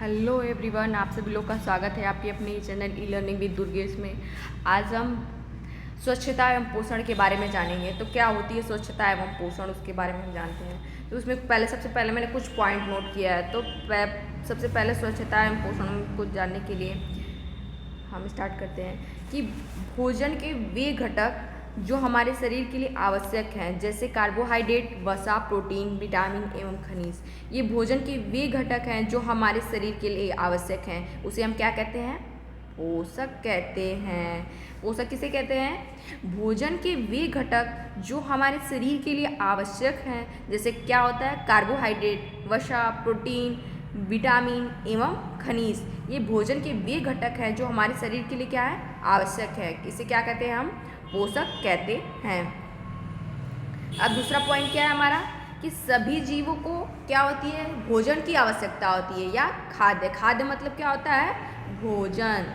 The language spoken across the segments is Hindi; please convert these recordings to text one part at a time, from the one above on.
हेलो एवरीवन, आप सभी लोग का स्वागत है आपके अपने channel e learning with Durgesh में। आज हम स्वच्छता एवं पोषण के बारे में जानेंगे। तो क्या होती है स्वच्छता एवं पोषण, उसके बारे में हम जानते हैं। तो उसमें सबसे पहले मैंने कुछ पॉइंट नोट किया है। तो सबसे पहले स्वच्छता एवं पोषण को जानने के लिए हम स्टार्ट करते हैं कि भोजन के वे घटक जो हमारे शरीर के लिए आवश्यक हैं, जैसे कार्बोहाइड्रेट, वसा, प्रोटीन, विटामिन एवं खनिज। ये भोजन के वे घटक हैं जो हमारे शरीर के लिए आवश्यक हैं, उसे हम क्या कहते हैं? पोषक कहते हैं। पोषक किसे कहते हैं? भोजन के वे घटक जो हमारे शरीर के लिए आवश्यक हैं, जैसे क्या होता है? कार्बोहाइड्रेट, वसा, प्रोटीन, विटामिन एवं खनिज। ये भोजन के वे घटक हैं जो हमारे शरीर के लिए क्या है? आवश्यक है। इसे क्या कहते हैं? हम पोषक कहते हैं। अब दूसरा पॉइंट क्या है हमारा कि सभी जीवों को क्या होती है? भोजन की आवश्यकता होती है, या खाद्य। खाद्य मतलब क्या होता है? भोजन।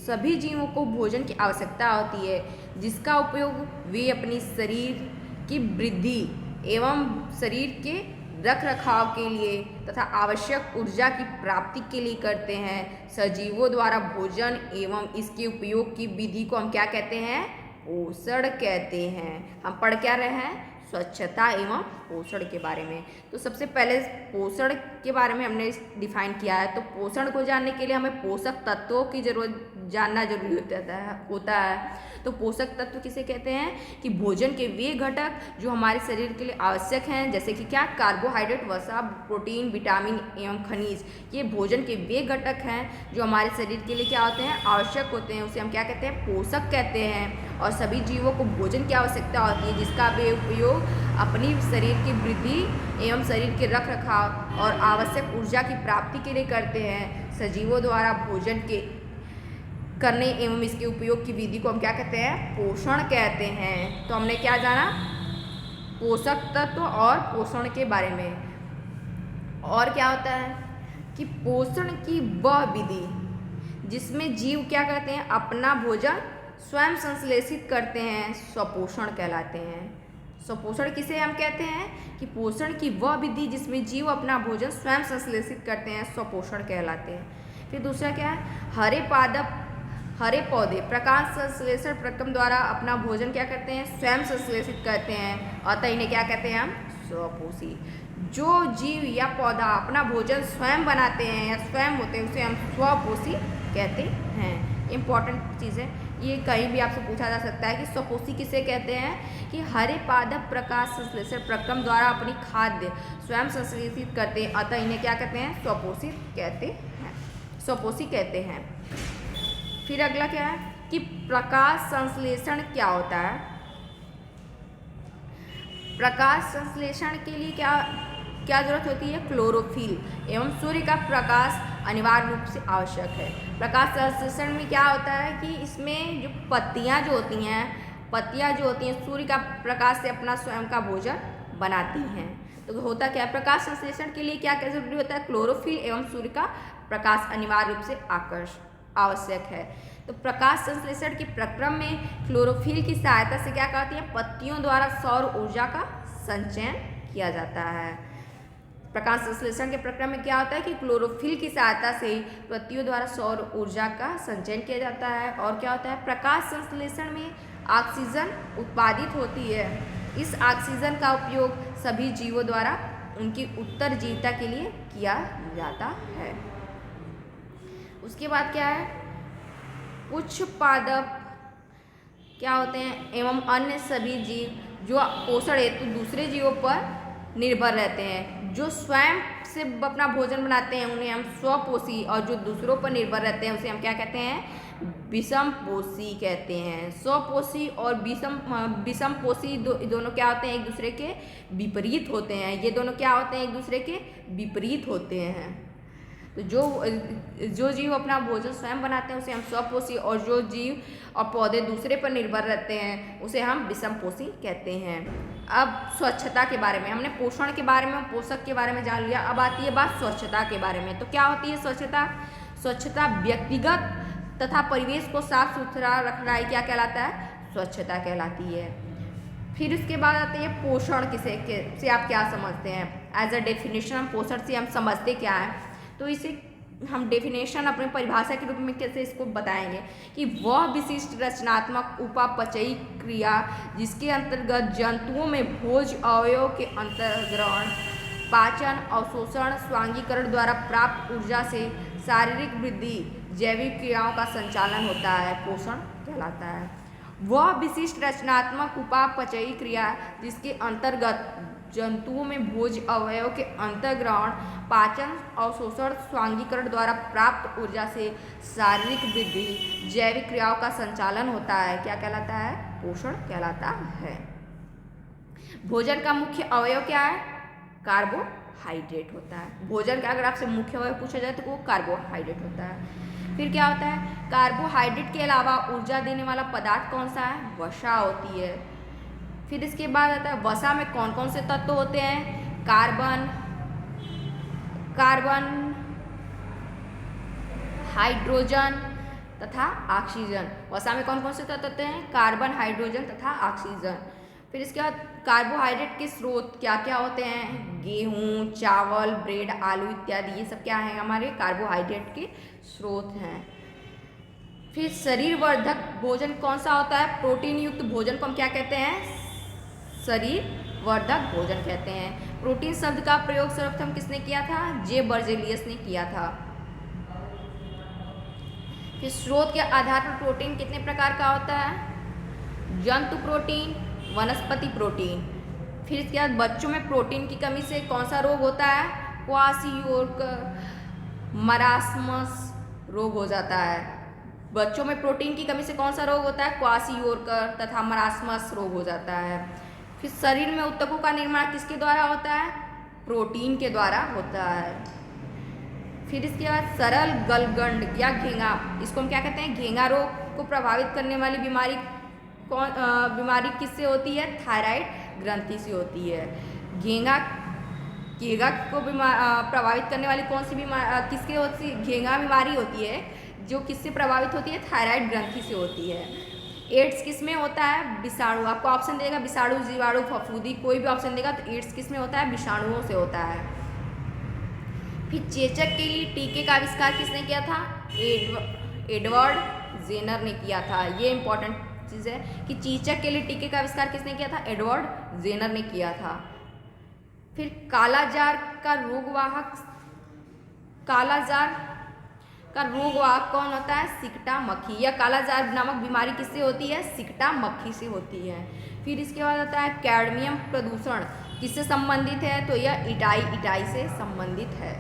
सभी जीवों को भोजन की आवश्यकता होती है, जिसका उपयोग वे अपनी शरीर की वृद्धि एवं शरीर के रख रखाव के लिए तथा आवश्यक ऊर्जा की प्राप्ति के लिए करते हैं। सजीवों द्वारा भोजन एवं इसके उपयोग की विधि को हम क्या कहते हैं? पोषण कहते हैं। हम पढ़ क्या रहे हैं? स्वच्छता एवं पोषण के बारे में। तो सबसे पहले पोषण के बारे में हमने डिफाइन किया है। तो पोषण को जानने के लिए हमें पोषक तत्वों की जानना जरूरी होता है। तो पोषक तत्व किसे कहते हैं? कि भोजन के वे घटक जो हमारे शरीर के लिए आवश्यक हैं, जैसे कि क्या? कार्बोहाइड्रेट, वसा, प्रोटीन, विटामिन एवं खनिज। ये भोजन के वे घटक हैं जो हमारे शरीर के लिए क्या होते हैं? आवश्यक होते हैं। उसे हम क्या कहते हैं? पोषक कहते हैं। और सभी जीवों को भोजन की आवश्यकता होती है, जिसका वे उपयोग अपनी शरीर की वृद्धि एवं शरीर के रख रखाव और आवश्यक ऊर्जा की प्राप्ति के लिए करते हैं। सजीवों द्वारा भोजन के करने एवं इसके उपयोग की विधि को हम क्या कहते हैं? पोषण कहते हैं। तो हमने क्या जाना? पोषक तत्व और पोषण के बारे में। और क्या होता है कि पोषण की वह विधि जिसमें जीव क्या करते हैं? अपना भोजन स्वयं संश्लेषित करते हैं, स्वपोषण कहलाते हैं। स्वपोषण किसे हम कहते हैं? कि पोषण की वह विधि जिसमें जीव अपना भोजन स्वयं संश्लेषित करते हैं, स्वपोषण कहलाते हैं। फिर दूसरा क्या है? हरे पौधे प्रकाश संश्लेषण प्रक्रम द्वारा अपना भोजन क्या करते हैं? स्वयं संश्लेषित करते हैं, अतः इन्हें क्या कहते हैं हम? स्वपोषी। जो जीव या पौधा अपना भोजन स्वयं बनाते हैं या स्वयं होते हैं, उसे हम स्वपोषी कहते हैं। इम्पॉर्टेंट चीज़ है ये, कहीं भी आपसे पूछा जा सकता है कि स्वपोषी किसे कहते हैं? कि हरे पादप प्रकाश संश्लेषण प्रक्रम द्वारा अपनी खाद्य स्वयं संश्लेषित करते हैं, अतः इन्हें क्या कहते हैं? स्वपोषी कहते हैं, स्वपोषी कहते हैं। फिर अगला क्या है कि प्रकाश संश्लेषण क्या होता है? प्रकाश संश्लेषण के लिए क्या जरूरत होती है? क्लोरोफिल एवं सूर्य का प्रकाश अनिवार्य रूप से आवश्यक है। प्रकाश संश्लेषण में क्या होता है कि इसमें जो पत्तियां जो होती हैं सूर्य का प्रकाश से अपना स्वयं का भोजन बनाती हैं। तो होता क्या है? प्रकाश संश्लेषण के लिए क्या क्या जरूरी होता है? क्लोरोफिल एवं सूर्य का प्रकाश अनिवार्य रूप से आवश्यक है। तो प्रकाश संश्लेषण के प्रक्रम में क्लोरोफिल की सहायता से क्या कहती है? पत्तियों द्वारा सौर ऊर्जा का संचयन किया जाता है। प्रकाश संश्लेषण के प्रक्रम में क्या होता है कि क्लोरोफिल की सहायता से पत्तियों द्वारा सौर ऊर्जा का संचयन किया जाता है। और क्या होता है? प्रकाश संश्लेषण में ऑक्सीजन उत्पादित होती है। इस ऑक्सीजन का उपयोग सभी जीवों द्वारा उनकी उत्तरजीविता के लिए किया जाता है। उसके बाद क्या है? कुछ पादप क्या होते हैं एवं अन्य सभी जीव जो पोषण हेतु दूसरे जीवों पर निर्भर रहते हैं। जो स्वयं से अपना भोजन बनाते हैं उन्हें हम स्वपोषी, और जो दूसरों पर निर्भर रहते हैं उसे हम क्या कहते हैं? विषमपोषी कहते हैं। स्वपोषी और विषमपोषी दोनों क्या होते हैं? एक दूसरे के विपरीत होते हैं। ये दोनों क्या होते हैं? एक दूसरे के विपरीत होते हैं। तो जो जीव अपना भोजन स्वयं बनाते हैं उसे हम स्वपोषी, और जो जीव और पौधे दूसरे पर निर्भर रहते हैं उसे हम विषमपोषी कहते हैं। अब स्वच्छता के बारे में हमने पोषण के बारे में, पोषक के बारे में जान लिया। अब आती है बात स्वच्छता के बारे में। तो क्या होती है स्वच्छता? स्वच्छता व्यक्तिगत तथा परिवेश को साफ सुथरा रखना ही क्या कहलाता है? स्वच्छता कहलाती है। फिर उसके बाद आते हैं पोषण, किसे से आप क्या समझते हैं? एज अ डेफिनेशन हम पोषण से हम समझते क्या है, तो इसे हम डेफिनेशन अपने परिभाषा के रूप में कैसे इसको बताएंगे कि वह विशिष्ट रचनात्मक उपापचयी क्रिया जिसके अंतर्गत जंतुओं में भोज अवयव के अंतर्ग्रहण, पाचन, अवशोषण, स्वांगीकरण द्वारा प्राप्त ऊर्जा से शारीरिक वृद्धि, जैविक क्रियाओं का संचालन होता है, पोषण कहलाता है। वह विशिष्ट रचनात्मक उपापचयी क्रिया जिसके अंतर्गत जंतुओं में भोज अवयव के अंतर्ग्रहण, पाचन, अवशोषण, स्वांगीकरण द्वारा प्राप्त ऊर्जा से शारीरिक वृद्धि, जैविक क्रियाओं का संचालन होता है, क्या कहलाता है, पोषण कहलाता है। भोजन का मुख्य अवयव क्या है, कार्बोहाइड्रेट होता है। भोजन का अगर आपसे मुख्य अवयव पूछा जाए तो वो कार्बोहाइड्रेट होता है। फिर क्या होता है, कार्बोहाइड्रेट के अलावा ऊर्जा देने वाला पदार्थ कौन सा है, वसा होती है। फिर इसके बाद आता है वसा में कौन कौन से तत्व होते हैं, कार्बन, हाइड्रोजन तथा ऑक्सीजन। वसा में कौन कौन से तत्व होते हैं, कार्बन, हाइड्रोजन तथा ऑक्सीजन। फिर इसके बाद कार्बोहाइड्रेट के स्रोत क्या क्या होते हैं, गेहूँ, चावल, ब्रेड, आलू इत्यादि, ये सब क्या है, हमारे कार्बोहाइड्रेट के स्रोत हैं। फिर शरीर वर्धक भोजन कौन सा होता है, प्रोटीन युक्त भोजन को हम क्या कहते हैं, शरीर वर्धक भोजन कहते हैं। प्रोटीन शब्द का प्रयोग सर्वप्रथम किसने किया था, जे बर्जेलियस ने किया था। फिर स्रोत के आधार पर प्रोटीन कितने प्रकार का होता है, जंतु प्रोटीन, वनस्पति प्रोटीन। फिर इसके बाद बच्चों में प्रोटीन की कमी से कौन सा रोग होता है, क्वाशियोर्कर, मरास्मस रोग हो जाता है। बच्चों में प्रोटीन की कमी से कौन सा रोग होता है, क्वाशियोर्कर तथा मरास्मस रोग हो जाता है। फिर शरीर में ऊतकों का निर्माण किसके द्वारा होता है, प्रोटीन के द्वारा होता है। फिर इसके बाद सरल गलगंड या घेंगा, इसको हम क्या कहते हैं, घेंगा रोग को प्रभावित करने वाली बीमारी बीमारी किससे होती है, थायराइड ग्रंथि से होती है। घेंगा को प्रभावित करने वाली कौन सी बीमारी किसके होती है, घेंगा बीमारी होती है जो किससे प्रभावित होती है, थायराइड ग्रंथि से होती है। एड्स किस में होता है, विषाणु, आपको ऑप्शन देगा विषाणु, जीवाणु, फफूंदी, कोई भी ऑप्शन देगा तो एड्स किस में होता है, विषाणुओं से होता है। फिर चेचक के लिए टीके का आविष्कार किसने किया था, एडवर्ड जेनर ने किया था। ये इंपॉर्टेंट चीज़ है कि चेचक के लिए टीके का आविष्कार किसने किया था, एडवर्ड जेनर ने किया था। फिर कालाजार का रोगवाहक कौन होता है, सिकटा मक्खी, या कालाजार नामक बीमारी किससे होती है, सिकटा मक्खी से होती है। फिर इसके बाद आता है कैडमियम प्रदूषण किससे संबंधित है, तो यह इटाई से संबंधित है।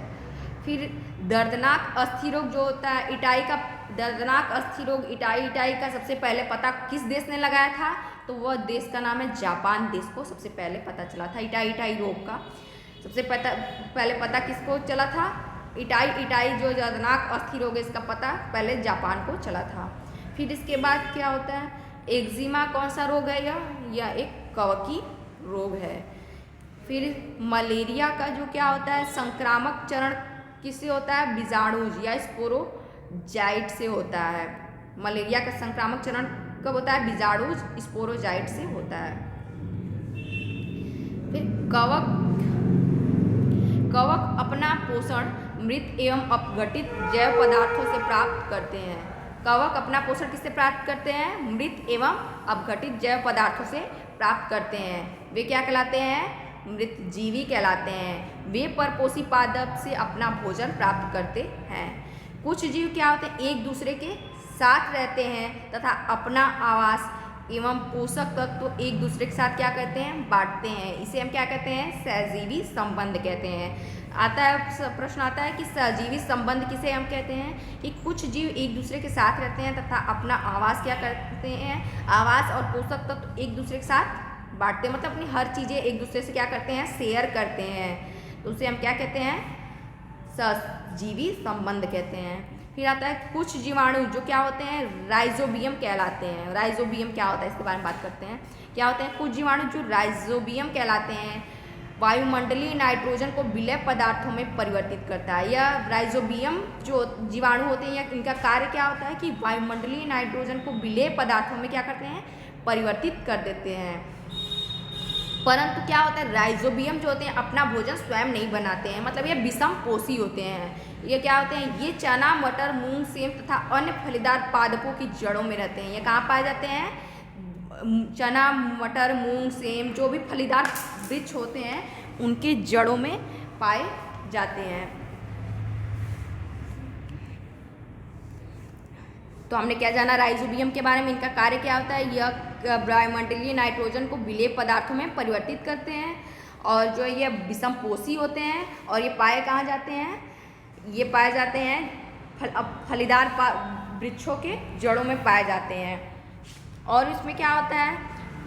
फिर दर्दनाक अस्थि रोग जो होता है, इटाई का दर्दनाक अस्थि रोग, इटाई का सबसे पहले पता किस देश ने लगाया था, तो वह देश का नाम है जापान देश को सबसे पहले पता चला था। इटाई रोग का सबसे पहले पता किसको चला था, इटाई जो दर्दनाक अस्थि रोग है इसका पता पहले जापान को चला था। फिर इसके बाद क्या होता है, एक्जिमा कौन सा रोग है, यह एक कवकी रोग है। फिर मलेरिया का जो क्या होता है, संक्रामक चरण किससे होता है, बीजाणुज या स्पोरोजाइट से होता है। मलेरिया का संक्रामक चरण कब होता है, बीजाणुज स्पोरोजाइट से होता है। फिर कवक अपना पोषण मृत एवं अपघटित जैव पदार्थों से प्राप्त करते हैं। कवक अपना पोषण किससे प्राप्त करते हैं, मृत एवं अपघटित जैव पदार्थों से प्राप्त करते हैं। वे क्या कहलाते हैं, मृत जीवी कहलाते हैं। वे परपोषी पादप से अपना भोजन प्राप्त करते हैं। कुछ जीव क्या होते हैं, एक दूसरे के साथ रहते हैं तथा अपना आवास एवं पोषक तत्व एक दूसरे के साथ क्या करते हैं, बांटते हैं। इसे हम क्या कहते हैं, सहजीवी संबंध कहते हैं। प्रश्न आता है कि सहजीवी संबंध किसे हम कहते हैं, कि कुछ जीव एक दूसरे के साथ रहते हैं तथा अपना आवास क्या करते हैं, आवास और पोषक तत्व एक दूसरे के साथ बांटते हैं, मतलब अपनी हर चीज़ें एक दूसरे से क्या करते हैं, शेयर करते हैं। तो उसे हम क्या कहते हैं, सहजीवी संबंध कहते हैं। फिर आता है कुछ जीवाणु जो क्या होते हैं, राइजोबियम कहलाते हैं। राइजोबियम क्या होता है, इसके बारे में बात करते हैं। क्या होते हैं कुछ जीवाणु जो राइजोबियम कहलाते हैं, वायुमंडलीय नाइट्रोजन को विलेय पदार्थों में परिवर्तित करता है। यह राइजोबियम जो जीवाणु होते हैं, या इनका कार्य क्या होता है कि वायुमंडलीय नाइट्रोजन को विलेय पदार्थों में क्या करते हैं, परिवर्तित कर देते हैं। परंतु क्या होता है, राइजोबियम जो होते हैं अपना भोजन स्वयं नहीं बनाते हैं, मतलब ये विषम पोषी होते हैं। ये क्या होते हैं, ये चना, मटर, मूंग, सेम तथा अन्य फलीदार पादपों की जड़ों में रहते हैं। ये कहाँ पाए जाते हैं, चना, मटर, मूंग, सेम जो भी फलीदार वृक्ष होते हैं उनके जड़ों में पाए जाते हैं। तो हमने क्या जाना राइजोबियम के बारे में, इनका कार्य क्या होता है, यह वायुमंडलीय नाइट्रोजन को विलेय पदार्थों में परिवर्तित करते हैं और जो ये विषम पोषी होते हैं। और ये पाए कहाँ जाते हैं, ये पाए जाते हैं फलीदार वृक्षों के जड़ों में पाए जाते हैं। और इसमें क्या होता है,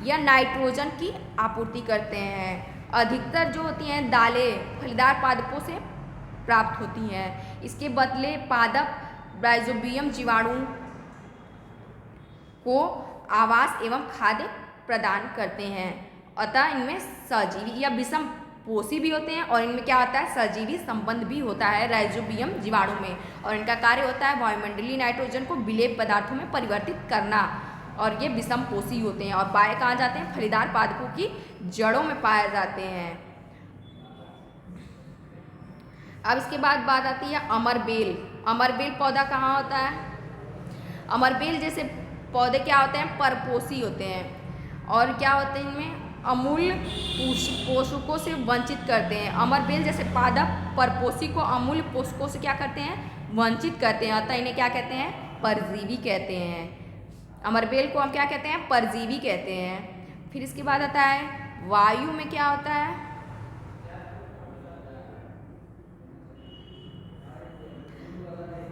यह नाइट्रोजन की आपूर्ति करते हैं। अधिकतर जो होती हैं दालें फलीदार पादपों से प्राप्त होती हैं। इसके बदले पादप राइजोबियम जीवाणु को आवास एवं खाद्य प्रदान करते हैं। अतः इनमें सजीवी या विषम पोषी भी होते हैं और इनमें क्या होता है, सजीवी संबंध भी होता है राइजोबियम जीवाणु में। और इनका कार्य होता है वायुमंडलीय नाइट्रोजन को विलेय पदार्थों में परिवर्तित करना। और ये विषम पोषी होते हैं और पाए कहाँ जाते हैं, फलीदार पादपों की जड़ों में पाए जाते हैं। अब इसके बाद बात आती है अमरबेल। अमरबेल पौधा कहाँ होता है, अमरबेल जैसे पौधे क्या होते हैं, परपोषी होते हैं और क्या होते हैं, इनमें अमूल्य पोषकों से वंचित करते हैं। अमरबेल जैसे पादप परपोषी को अमूल्य पोषकों से क्या करते हैं, वंचित करते हैं। अतः इन्हें क्या कहते हैं, परजीवी कहते हैं। अमरबेल को हम क्या कहते हैं, परजीवी कहते हैं। फिर इसके बाद आता है वायु में क्या होता है,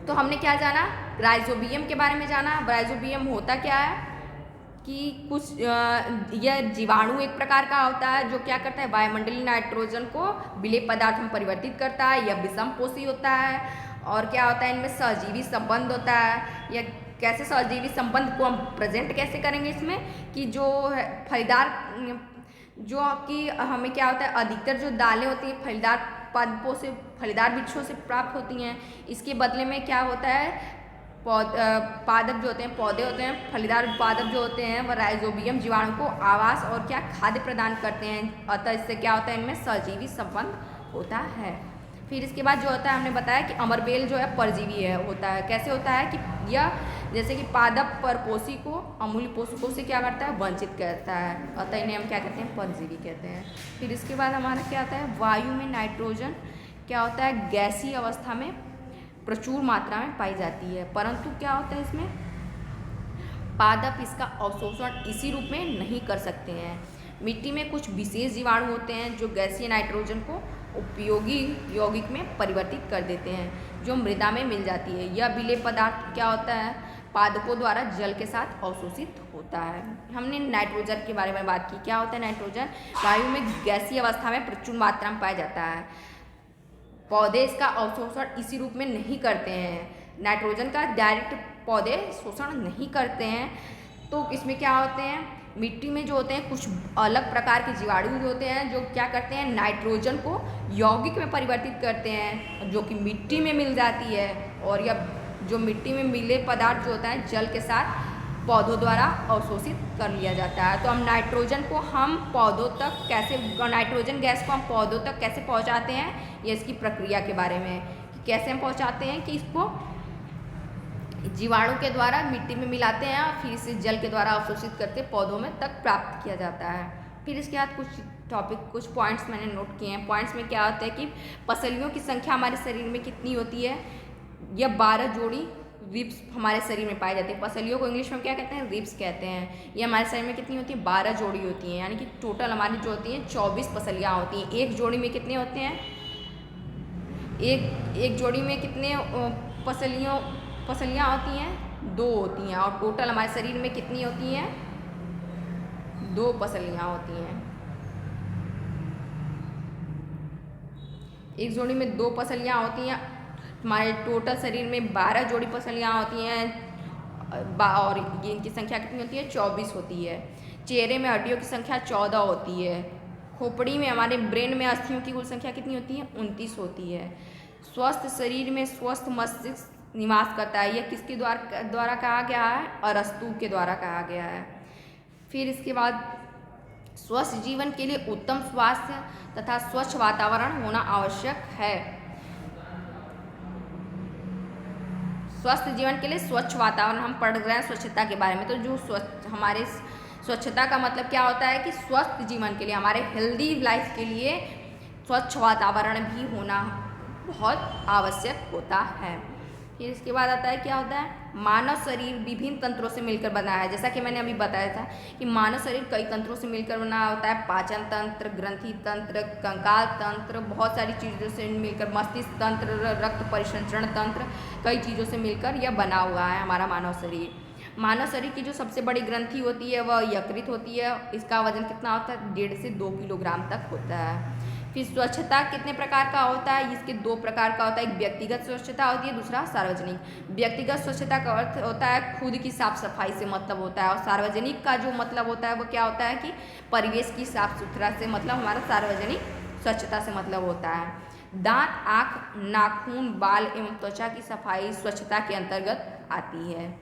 तो हमने क्या जाना, राइजोबियम के बारे में जाना। राइजोबियम होता क्या है कि कुछ यह जीवाणु एक प्रकार का होता है जो क्या करता है, वायुमंडलीय नाइट्रोजन को विलेय पदार्थ में परिवर्तित करता है। यह विषम पोषी होता है और क्या होता है, इनमें सहजीवी संबंध होता है। यह कैसे सहजीवी संबंध को हम प्रेजेंट कैसे करेंगे इसमें, कि जो है फलीदार, जो कि हमें क्या होता है, अधिकतर जो दालें होती हैं फलीदार पादपों से, फलीदार वृक्षों से प्राप्त होती हैं। इसके बदले में क्या होता है, पादप जो होते हैं, पौधे होते हैं, फलीदार पादप जो होते हैं वह राइजोबियम जीवाणु को आवास और क्या खाद्य प्रदान करते हैं। अतः इससे क्या होता है, इनमें सहजीवी संबंध होता है। फिर इसके बाद जो होता है, हमने बताया कि अमरबेल जो है परजीवी है होता है। कैसे होता है कि यह जैसे कि पादप परपोषी को अमूल्य पोषकों से क्या करता है, वंचित करता है। अतः इन्हें हम क्या कहते हैं, परजीवी कहते हैं। फिर इसके बाद हमारा क्या आता है, वायु में नाइट्रोजन क्या होता है, गैसीय अवस्था में प्रचुर मात्रा में पाई जाती है। परंतु क्या होता है, इसमें पादप इसका अवशोषण इसी रूप में नहीं कर सकते हैं। मिट्टी में कुछ विशेष जीवाणु होते हैं जो गैसीय नाइट्रोजन को उपयोगी यौगिक में परिवर्तित कर देते हैं, जो मृदा में मिल जाती है। यह विलेय पदार्थ क्या होता है, पादपों द्वारा जल के साथ अवशोषित होता है। हमने नाइट्रोजन के बारे में बात की। क्या होता है नाइट्रोजन, वायु में गैसीय अवस्था में प्रचुर मात्रा में पाया जाता है। पौधे इसका अवशोषण इसी रूप में नहीं करते हैं। नाइट्रोजन का डायरेक्ट पौधे शोषण नहीं करते हैं। तो इसमें क्या होते हैं, मिट्टी में जो होते हैं कुछ अलग प्रकार के जीवाणु होते हैं जो क्या करते हैं, नाइट्रोजन को यौगिक में परिवर्तित करते हैं, जो कि मिट्टी में मिल जाती है। और यह जो मिट्टी में मिले पदार्थ जो होता है जल के साथ पौधों द्वारा अवशोषित कर लिया जाता है। तो हम नाइट्रोजन को हम पौधों तक कैसे, नाइट्रोजन गैस को हम पौधों तक कैसे पहुंचाते हैं, ये इसकी प्रक्रिया के बारे में कि कैसे हम पहुंचाते हैं, कि इसको जीवाणु के द्वारा मिट्टी में मिलाते हैं और फिर इसे जल के द्वारा अवशोषित करके पौधों में तक प्राप्त किया जाता है। फिर इसके बाद कुछ पॉइंट्स मैंने नोट किए हैं। पॉइंट्स में क्या होता है कि पसलियों की संख्या हमारे शरीर में कितनी होती है, यह 12 जोड़ी रिब्स हमारे शरीर में पाए जाते हैं। पसलियों को इंग्लिश में क्या कहते हैं, रिब्स कहते हैं। ये हमारे शरीर में कितनी होती है, 12 जोड़ी होती हैं, यानी कि टोटल हमारी जो होती हैं 24 पसलियाँ होती हैं। एक जोड़ी में कितने होते हैं, एक जोड़ी में कितने पसलियाँ होती हैं, 2 होती हैं। और टोटल हमारे शरीर में कितनी होती हैं, 2 पसलियाँ होती हैं। एक जोड़ी में 2 पसलियाँ होती हैं। हमारे टोटल शरीर में 12 जोड़ी पसलियाँ होती हैं और इनकी संख्या कितनी होती है, 24 होती है। चेहरे में हड्डियों की संख्या 14 होती है। खोपड़ी में, हमारे ब्रेन में अस्थियों की कुल संख्या कितनी होती है, 29 होती है। स्वस्थ शरीर में स्वस्थ मस्तिष्क निवास करता है। यह किसके द्वारा कहा गया है, अरस्तु के द्वारा कहा गया है। फिर इसके बाद स्वस्थ जीवन के लिए उत्तम स्वास्थ्य तथा स्वच्छ वातावरण होना आवश्यक है। स्वस्थ जीवन के लिए स्वच्छ वातावरण, हम पढ़ रहे हैं स्वच्छता के बारे में, तो जो हमारे स्वच्छता का मतलब क्या होता है कि स्वस्थ जीवन के लिए, हमारे हेल्दी लाइफ के लिए स्वच्छ वातावरण भी होना बहुत आवश्यक होता है। फिर इसके बाद आता है क्या होता है, मानव शरीर विभिन्न तंत्रों से मिलकर बना है। जैसा कि मैंने अभी बताया था कि मानव शरीर कई तंत्रों से मिलकर बना होता है, पाचन तंत्र, ग्रंथि तंत्र, कंकाल तंत्र, बहुत सारी चीज़ों से मिलकर, मस्तिष्क तंत्र, रक्त परिसंचरण तंत्र, कई चीज़ों से मिलकर यह बना हुआ है हमारा मानव शरीर। मानव शरीर की जो सबसे बड़ी ग्रंथि होती है वह यकृत होती है। इसका वजन कितना होता है, 1.5 से 2 किलोग्राम तक होता है। फिर स्वच्छता कितने प्रकार का होता है, इसके 2 प्रकार का होता है, एक व्यक्तिगत स्वच्छता होती है, दूसरा सार्वजनिक। व्यक्तिगत स्वच्छता का अर्थ होता है खुद की साफ सफाई से मतलब होता है, और सार्वजनिक का जो मतलब होता है वो क्या होता है कि परिवेश की साफ सुथरा से मतलब हमारा सार्वजनिक स्वच्छता से मतलब होता है। दांत, आँख, नाखून, बाल एवं त्वचा की सफाई स्वच्छता के अंतर्गत आती है।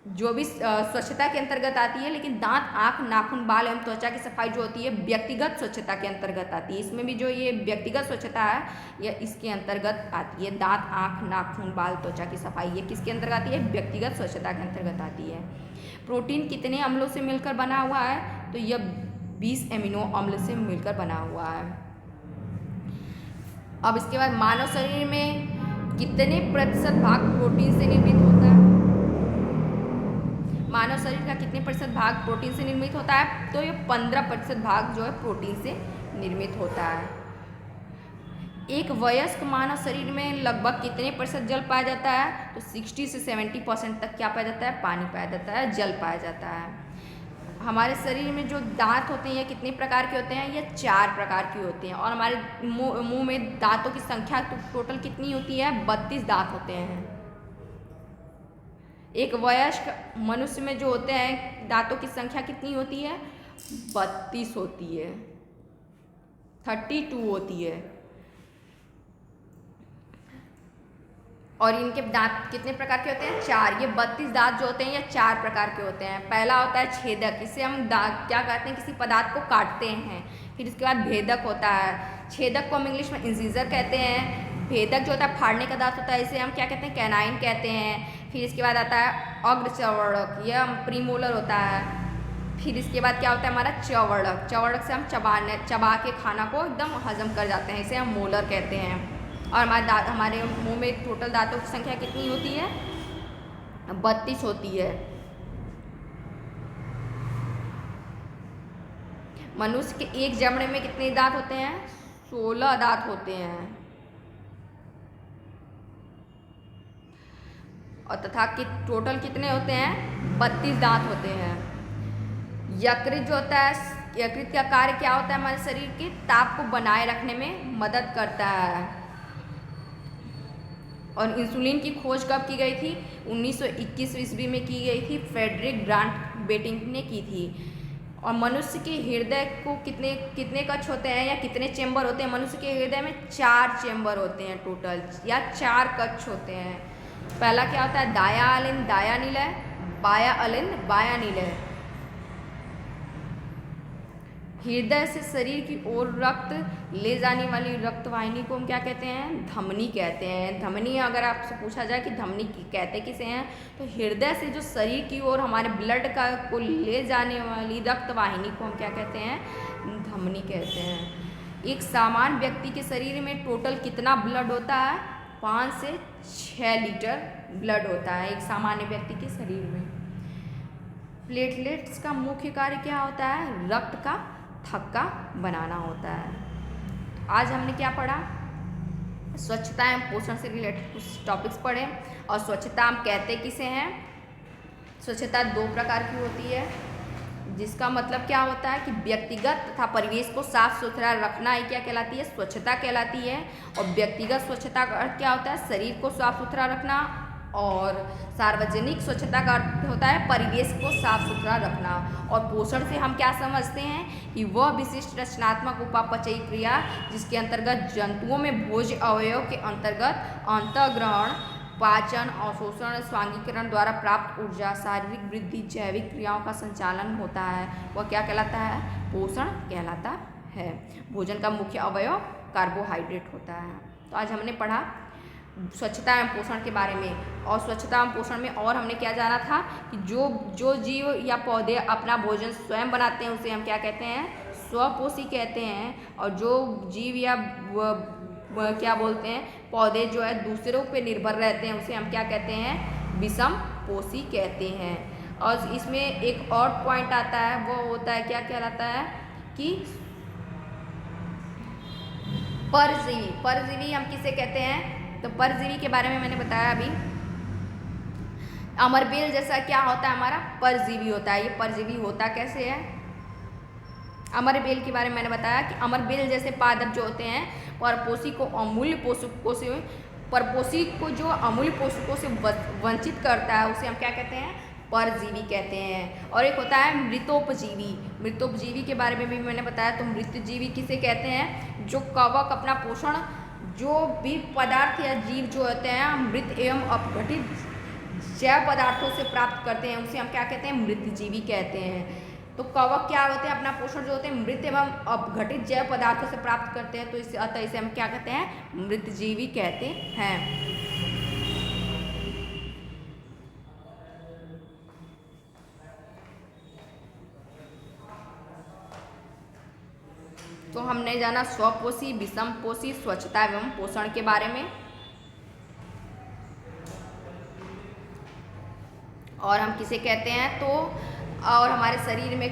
जो भी स्वच्छता के अंतर्गत आती है, लेकिन दांत, आँख, नाखून, बाल एवं त्वचा की सफाई जो होती है व्यक्तिगत स्वच्छता के अंतर्गत आती है। इसमें भी जो ये व्यक्तिगत स्वच्छता है यह इसके अंतर्गत आती है। दांत, आँख, नाखून, बाल, त्वचा की सफाई ये किसके अंतर्गत आती है, व्यक्तिगत स्वच्छता के अंतर्गत आती है। प्रोटीन कितने अम्लों से मिलकर बना हुआ है, तो यह 20 एमिनो अम्ल से मिलकर बना हुआ है। अब इसके बाद मानव शरीर में कितने प्रतिशत भाग प्रोटीन से निर्मित होता है, मानव शरीर का कितने प्रतिशत भाग प्रोटीन से निर्मित होता है, तो ये 15% भाग जो है प्रोटीन से निर्मित होता है। एक वयस्क मानव शरीर में लगभग कितने प्रतिशत जल पाया जाता है, तो 60 से 70% तक क्या पाया जाता है, पानी पाया जाता है, जल पाया जाता है। हमारे शरीर में जो दांत होते हैं ये कितने प्रकार के होते हैं, ये 4 प्रकार के होते हैं। और हमारे मुंह में दांतों की संख्या तो टोटल कितनी होती है, 32 दांत होते हैं। एक वयस्क मनुष्य में जो होते हैं दांतों की संख्या कितनी होती है, 32 होती है, 32 होती है। और इनके दांत कितने प्रकार के होते हैं, 4। ये 32 दांत जो होते हैं ये 4 प्रकार के होते हैं। पहला होता है छेदक, इससे हम दांत क्या कहते हैं, किसी पदार्थ को काटते हैं। फिर इसके बाद भेदक होता है, छेदक को हम इंग्लिश में इंसिजर कहते हैं। भेदक जो होता है फाड़ने का दांत होता है, इसे हम क्या कहते हैं, कैनाइन कहते हैं। फिर इसके बाद आता है अग्रचवर्णक, यह प्रीमोलर होता है। फिर इसके बाद क्या होता है हमारा चवर्णक, चवर्णक से हम चबा के खाना को एकदम हजम कर जाते हैं, इसे हम मोलर कहते हैं। और हमारे मुंह में टोटल दांतों की संख्या कितनी होती है, 32 होती है। मनुष्य के एक जबड़े में कितने दांत होते हैं, 16 दांत होते हैं। और तथा कि टोटल कितने होते हैं, 32 दांत होते हैं। यकृत जो होता है, यकृत का कार्य क्या होता है, हमारे शरीर के ताप को बनाए रखने में मदद करता है। और इंसुलिन की खोज कब की गई थी, 1921 ईस्वी में की गई थी, फ्रेडरिक ब्रांट बेटिंग ने की थी। और मनुष्य के हृदय को कितने कक्ष होते हैं या कितने चेंबर होते हैं, मनुष्य के हृदय में 4 चेंबर होते हैं टोटल, या 4 कक्ष होते हैं। पहला क्या होता है, दाया अलिंद दाया निलय, बाया अलिंद बाया निलय। हृदय से शरीर की ओर रक्त ले जाने वाली रक्त वाहिनी को हम क्या कहते हैं, धमनी कहते हैं। धमनी, अगर आपसे पूछा जाए कि धमनी कहते किसे हैं, तो हृदय से जो शरीर की ओर हमारे ब्लड का को ले जाने वाली रक्त वाहिनी को हम क्या कहते हैं, धमनी कहते हैं। एक सामान्य व्यक्ति के शरीर में टोटल कितना ब्लड होता है, 5 से 6 लीटर ब्लड होता है एक सामान्य व्यक्ति के शरीर में। प्लेटलेट्स का मुख्य कार्य क्या होता है, रक्त का थक्का बनाना होता है। आज हमने क्या पढ़ा, स्वच्छता एवं पोषण से रिलेटेड कुछ टॉपिक्स पढ़े। और स्वच्छता हम कहते किसे हैं, स्वच्छता 2 प्रकार की होती है, जिसका मतलब क्या होता है कि व्यक्तिगत तथा परिवेश को साफ सुथरा रखना ही क्या कहलाती है, स्वच्छता कहलाती है। और व्यक्तिगत स्वच्छता का अर्थ क्या होता है, शरीर को साफ सुथरा रखना। और सार्वजनिक स्वच्छता का अर्थ होता है परिवेश को साफ सुथरा रखना। और पोषण से हम क्या समझते हैं कि वह विशिष्ट रचनात्मक उपापचयी क्रिया जिसके अंतर्गत जंतुओं में भोज्य अवयव के अंतर्गत अंतःग्रहण पाचन, अवशोषण, स्वांगीकरण द्वारा प्राप्त ऊर्जा, शारीरिक वृद्धि, जैविक क्रियाओं का संचालन होता है, वह क्या कहलाता है? पोषण कहलाता है। भोजन का मुख्य अवयव कार्बोहाइड्रेट होता है। तो आज हमने पढ़ा स्वच्छता एवं पोषण के बारे में, और स्वच्छता एवं पोषण में और हमने क्या जाना था कि जो जीव या पौधे अपना भोजन स्वयं बनाते हैं उसे हम क्या कहते हैं? स्वपोषी कहते हैं। और जो जीव या क्या बोलते हैं पौधे जो है दूसरों पे निर्भर रहते हैं उसे हम क्या कहते हैं? विषमपोषी कहते हैं। और इसमें एक और पॉइंट आता है, वो होता है क्या कहलाता है कि परजीवी। परजीवी हम किसे कहते हैं? तो परजीवी के बारे में मैंने बताया अभी। अमरबेल जैसा क्या होता है? हमारा परजीवी होता है। ये परजीवी होता कैसे है? अमरबेल के बारे में मैंने बताया कि अमरबेल जैसे पादप जो होते हैं परपोषी को अमूल्य पोषकों से, परपोषी को जो अमूल्य पोषकों से वंचित करता है उसे हम क्या कहते हैं? परजीवी कहते हैं। और एक होता है मृतोपजीवी। मृतोपजीवी के बारे में भी मैंने बताया। तो मृतजीवी किसे कहते हैं? जो कवक अपना पोषण जो भी पदार्थ या जीव जो होते हैं मृत एवं अपघटित जैव पदार्थों से प्राप्त करते हैं उसे हम क्या कहते हैं? मृतजीवी कहते हैं। तो कवक क्या होते हैं? अपना पोषण जो होते हैं मृत एवं अपघटित जैव पदार्थों से प्राप्त करते हैं, तो इसे अतः इसे हम क्या कहते हैं? मृतजीवी कहते हैं। तो हमने जाना स्वपोषी, विषमपोषी, स्वच्छता एवं पोषण के बारे में। और हम किसे कहते हैं? तो और हमारे शरीर में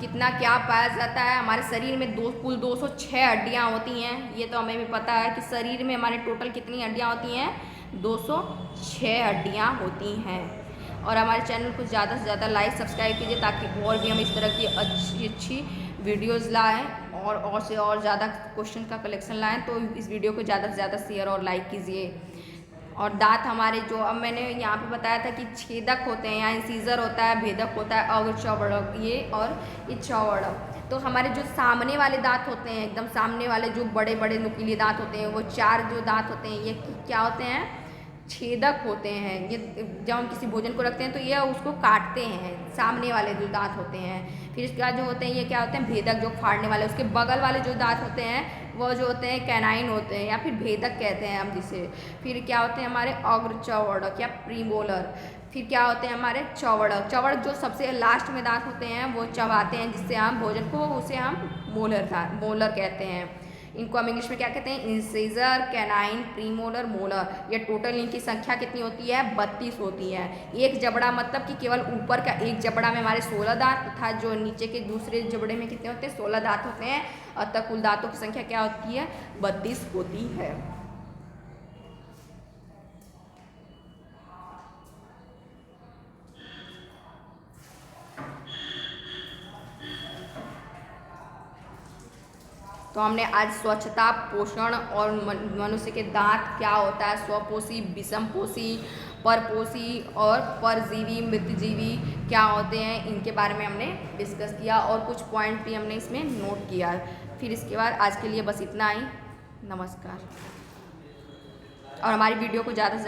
कितना क्या पाया जाता है? हमारे शरीर में कुल 206 हड्डियाँ होती हैं। ये तो हमें भी पता है कि शरीर में हमारे टोटल कितनी हड्डियाँ होती हैं? 206 हड्डियाँ होती हैं। और हमारे चैनल को ज़्यादा से ज़्यादा लाइक सब्सक्राइब कीजिए ताकि और भी हम इस तरह की अच्छी अच्छी वीडियोज़ लाएँ और से और ज़्यादा क्वेश्चन का कलेक्शन लाएँ। तो इस वीडियो को ज़्यादा से ज़्यादा शेयर और लाइक कीजिए। और दांत हमारे जो अब मैंने यहाँ पे बताया था कि छेदक होते हैं, यहाँ इंसीजर होता है, भेदक होता है और चौबड़क, ये और ये चौबड़क। तो हमारे जो सामने वाले दांत होते हैं, एकदम सामने वाले जो बड़े बड़े नुकीले दांत होते हैं, वो 4 जो दांत होते हैं ये क्या होते हैं? छेदक होते हैं। ये जब हम किसी भोजन को रखते हैं तो ये उसको काटते हैं, सामने वाले जो दांत होते हैं। फिर इसके बाद जो होते हैं ये क्या होते हैं? भेदक, जो फाड़ने वाले। उसके बगल वाले जो दांत होते हैं वो जो होते हैं कैनाइन होते हैं या फिर भेदक कहते हैं हम जिसे। फिर क्या होते हैं हमारे? अग्र चौवड़क या प्रीमोलर। फिर क्या होते हैं हमारे? चौवड़क। चौवड़क जो सबसे लास्ट में दांत होते हैं वो चबाते हैं जिससे हम भोजन को, उसे हम मोलर कहते हैं। इनको हम इंग्लिश में क्या कहते हैं? Incisor, canine, premolar, molar. ये टोटल इनकी संख्या कितनी होती है? 32 होती है। एक जबड़ा मतलब कि केवल ऊपर का एक जबड़ा में हमारे 16 दांत तथा जो नीचे के दूसरे जबड़े में कितने होते हैं? 16 दांत होते हैं। अतः कुल दांतों की संख्या क्या होती है? 32 होती है। तो हमने आज स्वच्छता, पोषण और मनुष्य के दांत क्या होता है, स्वपोषी, विषमपोषी, परपोषी और परजीवी, मृतजीवी क्या होते हैं, इनके बारे में हमने डिस्कस किया और कुछ पॉइंट भी हमने इसमें नोट किया। फिर इसके बाद आज के लिए बस इतना ही। नमस्कार। और हमारी वीडियो को ज़्यादा से